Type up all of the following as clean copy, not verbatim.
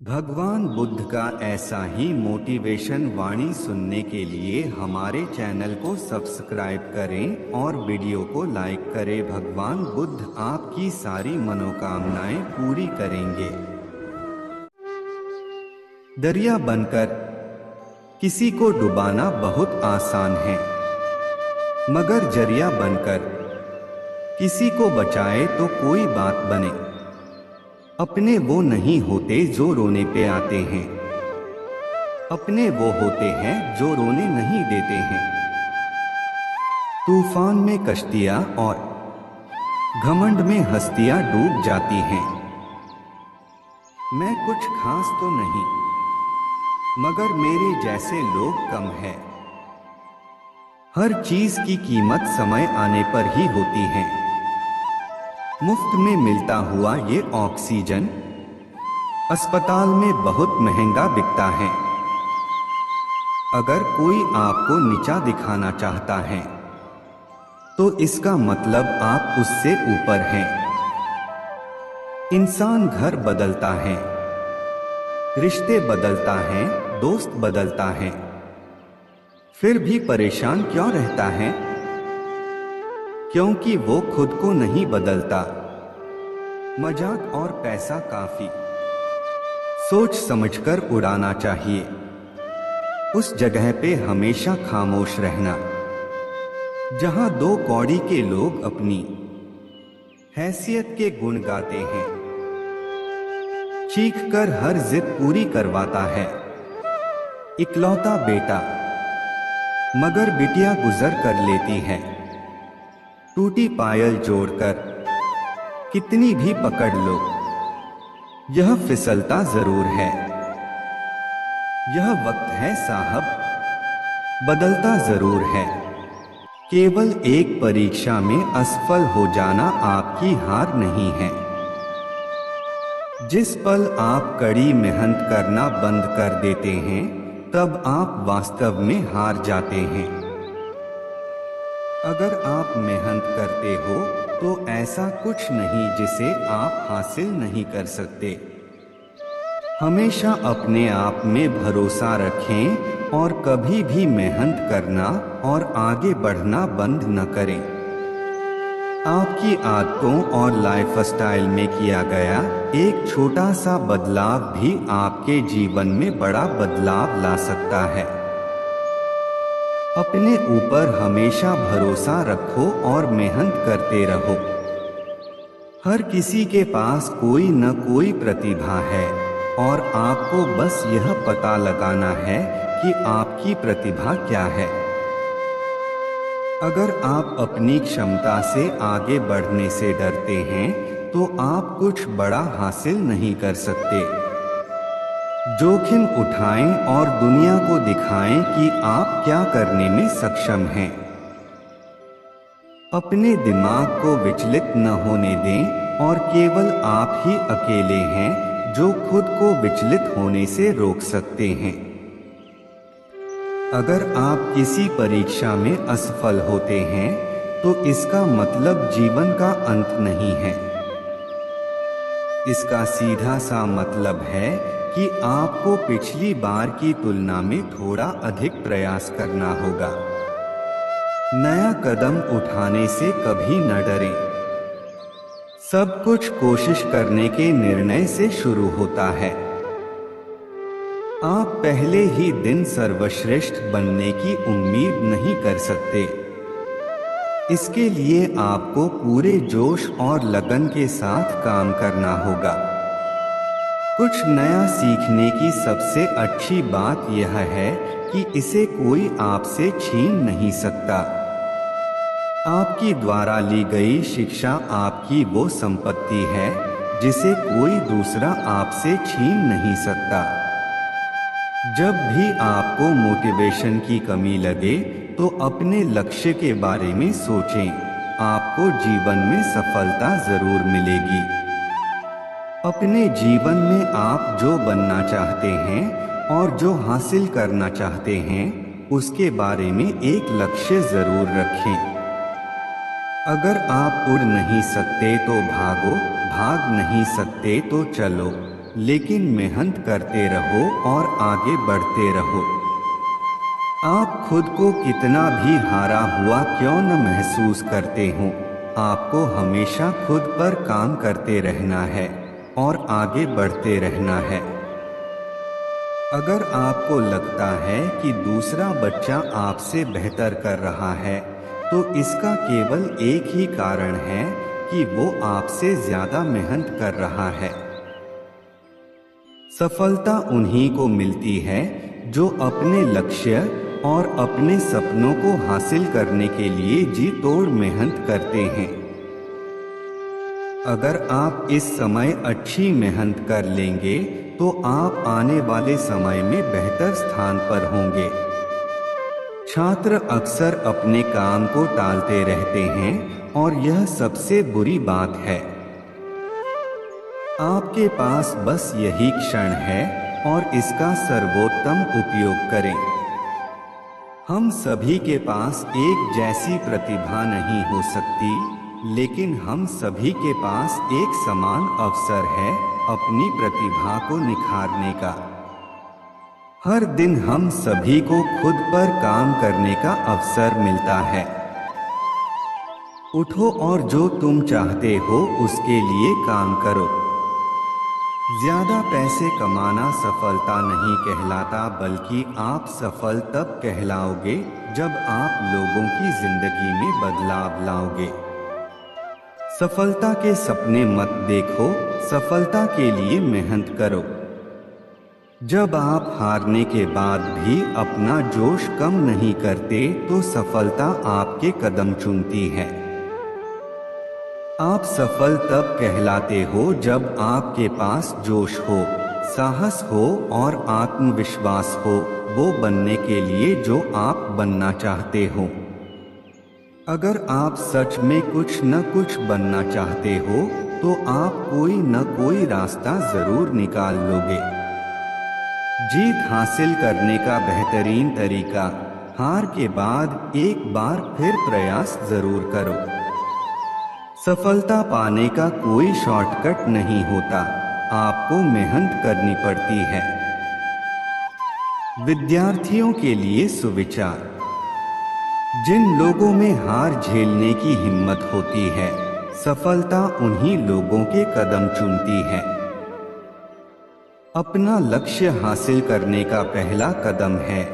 भगवान बुद्ध का ऐसा ही मोटिवेशन वाणी सुनने के लिए हमारे चैनल को सब्सक्राइब करें और वीडियो को लाइक करें। भगवान बुद्ध आपकी सारी मनोकामनाएं पूरी करेंगे। दरिया बनकर किसी को डुबाना बहुत आसान है, मगर जरिया बनकर किसी को बचाए तो कोई बात बने। अपने वो नहीं होते जो रोने पे आते हैं, अपने वो होते हैं जो रोने नहीं देते हैं। तूफान में कश्तियां और घमंड में हस्तियां डूब जाती हैं। मैं कुछ खास तो नहीं, मगर मेरे जैसे लोग कम है। हर चीज की कीमत समय आने पर ही होती है। मुफ्त में मिलता हुआ ये ऑक्सीजन अस्पताल में बहुत महंगा बिकता है। अगर कोई आपको नीचा दिखाना चाहता है तो इसका मतलब आप उससे ऊपर हैं। इंसान घर बदलता है, रिश्ते बदलता है, दोस्त बदलता है, फिर भी परेशान क्यों रहता है? क्योंकि वो खुद को नहीं बदलता। मजाक और पैसा काफी सोच समझकर उड़ाना चाहिए। उस जगह पे हमेशा खामोश रहना जहां दो कौड़ी के लोग अपनी हैसियत के गुण गाते हैं। चीख कर हर जिद पूरी करवाता है इकलौता बेटा, मगर बिटिया गुजर कर लेती है। टूटी पायल जोड़कर कितनी भी पकड़ लो, यह फिसलता जरूर है। यह वक्त है साहब, बदलता जरूर है। केवल एक परीक्षा में असफल हो जाना आपकी हार नहीं है। जिस पल आप कड़ी मेहनत करना बंद कर देते हैं, तब आप वास्तव में हार जाते हैं। अगर आप मेहनत करते हो तो ऐसा कुछ नहीं जिसे आप हासिल नहीं कर सकते। हमेशा अपने आप में भरोसा रखें और कभी भी मेहनत करना और आगे बढ़ना बंद न करें। आपकी आदतों और लाइफस्टाइल में किया गया एक छोटा सा बदलाव भी आपके जीवन में बड़ा बदलाव ला सकता है। अपने ऊपर हमेशा भरोसा रखो और मेहनत करते रहो। हर किसी के पास कोई न कोई प्रतिभा है और आपको बस यह पता लगाना है कि आपकी प्रतिभा क्या है। अगर आप अपनी क्षमता से आगे बढ़ने से डरते हैं तो आप कुछ बड़ा हासिल नहीं कर सकते। जोखिम उठाएं और दुनिया को दिखाएं कि आप क्या करने में सक्षम हैं। अपने दिमाग को विचलित न होने दें और केवल आप ही अकेले हैं जो खुद को विचलित होने से रोक सकते हैं। अगर आप किसी परीक्षा में असफल होते हैं तो इसका मतलब जीवन का अंत नहीं है। इसका सीधा सा मतलब है कि आपको पिछली बार की तुलना में थोड़ा अधिक प्रयास करना होगा। नया कदम उठाने से कभी न डरें। सब कुछ कोशिश करने के निर्णय से शुरू होता है। आप पहले ही दिन सर्वश्रेष्ठ बनने की उम्मीद नहीं कर सकते। इसके लिए आपको पूरे जोश और लगन के साथ काम करना होगा। कुछ नया सीखने की सबसे अच्छी बात यह है कि इसे कोई आपसे छीन नहीं सकता। आपकी द्वारा ली गई शिक्षा आपकी वो संपत्ति है जिसे कोई दूसरा आपसे छीन नहीं सकता। जब भी आपको मोटिवेशन की कमी लगे तो अपने लक्ष्य के बारे में सोचें। आपको जीवन में सफलता जरूर मिलेगी। अपने जीवन में आप जो बनना चाहते हैं और जो हासिल करना चाहते हैं, उसके बारे में एक लक्ष्य जरूर रखें। अगर आप उड़ नहीं सकते तो भागो, भाग नहीं सकते तो चलो। लेकिन मेहनत करते रहो और आगे बढ़ते रहो। आप खुद को कितना भी हारा हुआ क्यों न महसूस करते हो, आपको हमेशा खुद पर काम करते रहना है और आगे बढ़ते रहना है। अगर आपको लगता है कि दूसरा बच्चा आपसे बेहतर कर रहा है, तो इसका केवल एक ही कारण है कि वो आपसे ज्यादा मेहनत कर रहा है। सफलता उन्हीं को मिलती है जो अपने लक्ष्य और अपने सपनों को हासिल करने के लिए जी तोड़ मेहनत करते हैं। अगर आप इस समय अच्छी मेहनत कर लेंगे तो आप आने वाले समय में बेहतर स्थान पर होंगे। छात्र अक्सर अपने काम को टालते रहते हैं और यह सबसे बुरी बात है। आपके पास बस यही क्षण है और इसका सर्वोत्तम उपयोग करें। हम सभी के पास एक जैसी प्रतिभा नहीं हो सकती, लेकिन हम सभी के पास एक समान अवसर है अपनी प्रतिभा को निखारने का। हर दिन हम सभी को खुद पर काम करने का अवसर मिलता है। उठो और जो तुम चाहते हो उसके लिए काम करो। ज्यादा पैसे कमाना सफलता नहीं कहलाता, बल्कि आप सफल तब कहलाओगे जब आप लोगों की जिंदगी में बदलाव लाओगे। सफलता के सपने मत देखो, सफलता के लिए मेहनत करो। जब आप हारने के बाद भी अपना जोश कम नहीं करते तो सफलता आपके कदम चूमती है। आप सफल तब कहलाते हो जब आपके पास जोश हो, साहस हो और आत्मविश्वास हो वो बनने के लिए जो आप बनना चाहते हो। अगर आप सच में कुछ न कुछ बनना चाहते हो तो आप कोई न कोई रास्ता जरूर निकाल लोगे। जीत हासिल करने का बेहतरीन तरीका, हार के बाद एक बार फिर प्रयास जरूर करो। सफलता पाने का कोई शॉर्टकट नहीं होता, आपको मेहनत करनी पड़ती है। विद्यार्थियों के लिए सुविचार। जिन लोगों में हार झेलने की हिम्मत होती है, सफलता उन्हीं लोगों के कदम चूमती है। अपना लक्ष्य हासिल करने का पहला कदम है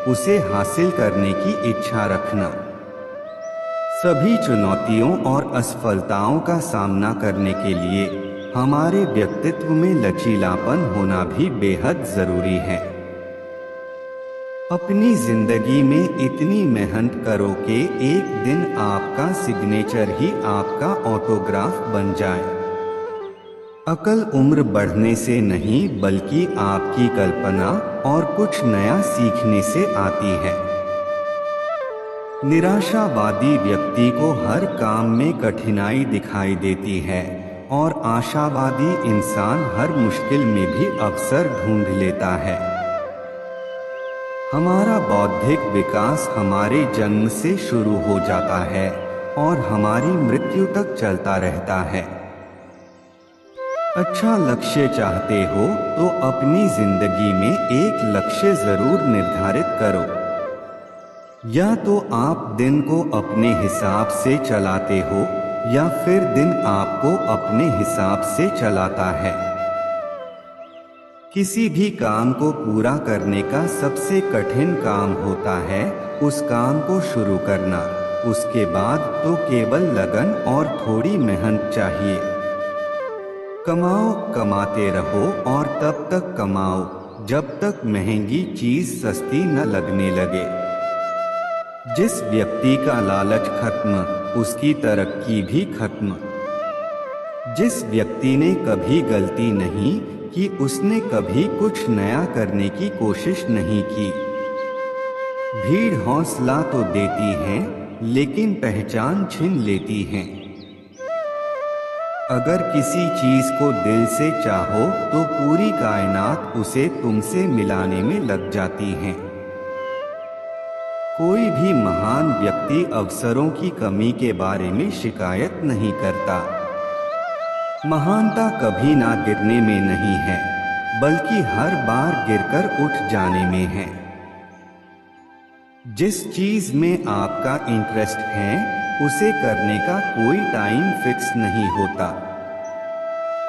उसे हासिल करने की इच्छा रखना। सभी चुनौतियों और असफलताओं का सामना करने के लिए हमारे व्यक्तित्व में लचीलापन होना भी बेहद जरूरी है। अपनी जिंदगी में इतनी मेहनत करो कि एक दिन आपका सिग्नेचर ही आपका ऑटोग्राफ बन जाए। अकल उम्र बढ़ने से नहीं बल्कि आपकी कल्पना और कुछ नया सीखने से आती है। निराशावादी व्यक्ति को हर काम में कठिनाई दिखाई देती है और आशावादी इंसान हर मुश्किल में भी अवसर ढूंढ लेता है। हमारा बौद्धिक विकास हमारे जन्म से शुरू हो जाता है और हमारी मृत्यु तक चलता रहता है। अच्छा लक्ष्य चाहते हो तो अपनी जिंदगी में एक लक्ष्य जरूर निर्धारित करो। या तो आप दिन को अपने हिसाब से चलाते हो या फिर दिन आपको अपने हिसाब से चलाता है। किसी भी काम को पूरा करने का सबसे कठिन काम होता है उस काम को शुरू करना। उसके बाद तो केवल लगन और थोड़ी मेहनत चाहिए। कमाओ, कमाते रहो और तब तक कमाओ जब तक महंगी चीज सस्ती न लगने लगे। जिस व्यक्ति का लालच खत्म, उसकी तरक्की भी खत्म। जिस व्यक्ति ने कभी गलती नहीं की, उसने कभी कुछ नया करने की कोशिश नहीं की। भीड़ हौसला तो देती है, लेकिन पहचान छीन लेती है। अगर किसी चीज को दिल से चाहो तो पूरी कायनात उसे तुमसे मिलाने में लग जाती है। कोई भी महान व्यक्ति अवसरों की कमी के बारे में शिकायत नहीं करता। महानता कभी ना गिरने में नहीं है, बल्कि हर बार गिरकर उठ जाने में है। जिस चीज में आपका इंटरेस्ट है उसे करने का कोई टाइम फिक्स नहीं होता,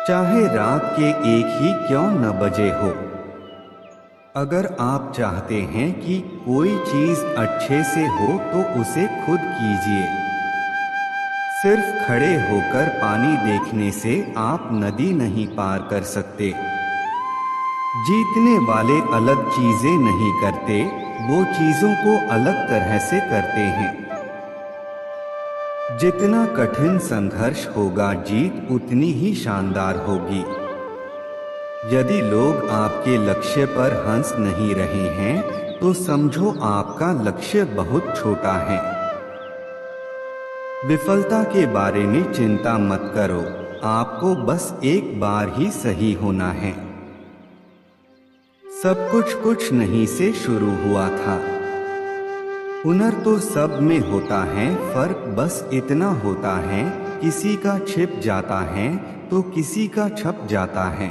चाहे रात के 1 ही क्यों न बजे हो। अगर आप चाहते हैं कि कोई चीज अच्छे से हो तो उसे खुद कीजिए। सिर्फ खड़े होकर पानी देखने से आप नदी नहीं पार कर सकते। जीतने वाले अलग चीजें नहीं करते, वो चीजों को अलग तरह से करते हैं। जितना कठिन संघर्ष होगा जीत उतनी ही शानदार होगी। यदि लोग आपके लक्ष्य पर हंस नहीं रहे हैं तो समझो आपका लक्ष्य बहुत छोटा है। विफलता के बारे में चिंता मत करो, आपको बस एक बार ही सही होना है। सब कुछ नहीं से शुरू हुआ था। हुनर तो सब में होता है, फर्क बस इतना होता है किसी का छिप जाता है तो किसी का छप जाता है।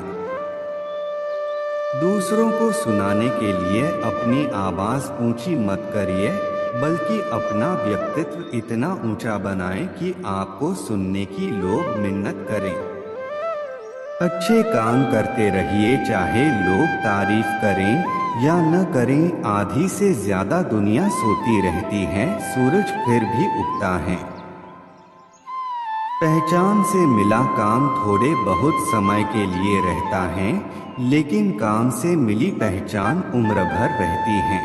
दूसरों को सुनाने के लिए अपनी आवाज ऊंची मत करिए, बल्कि अपना व्यक्तित्व इतना ऊंचा बनाएं कि आपको सुनने की लोग मिन्नत करें। अच्छे काम करते रहिए, चाहे लोग तारीफ करें या न करें। आधी से ज्यादा दुनिया सोती रहती है, सूरज फिर भी उगता है। पहचान से मिला काम थोड़े बहुत समय के लिए रहता है, लेकिन काम से मिली पहचान उम्र भर रहती है।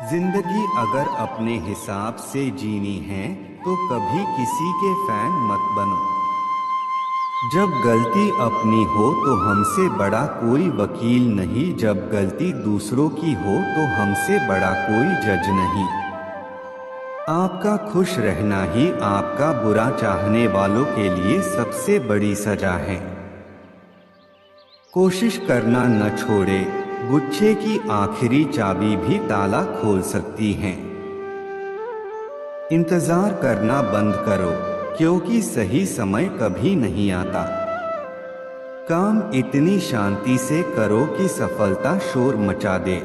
जिंदगी अगर अपने हिसाब से जीनी है तो कभी किसी के फैन मत बनो। जब गलती अपनी हो तो हमसे बड़ा कोई वकील नहीं, जब गलती दूसरों की हो तो हमसे बड़ा कोई जज नहीं। आपका खुश रहना ही आपका बुरा चाहने वालों के लिए सबसे बड़ी सजा है। कोशिश करना न छोड़े, गुच्छे की आखिरी चाबी भी ताला खोल सकती है। इंतजार करना बंद करो, क्योंकि सही समय कभी नहीं आता। काम इतनी शांति से करो कि सफलता शोर मचा दे।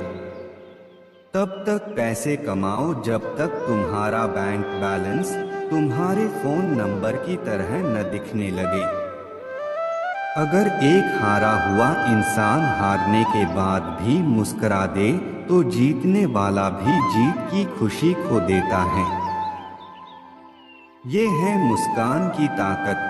तब तक पैसे कमाओ जब तक तुम्हारा बैंक बैलेंस तुम्हारे फोन नंबर की तरह न दिखने लगे। अगर एक हारा हुआ इंसान हारने के बाद भी मुस्कुरा दे तो जीतने वाला भी जीत की खुशी खो देता है। ये है मुस्कान की ताकत।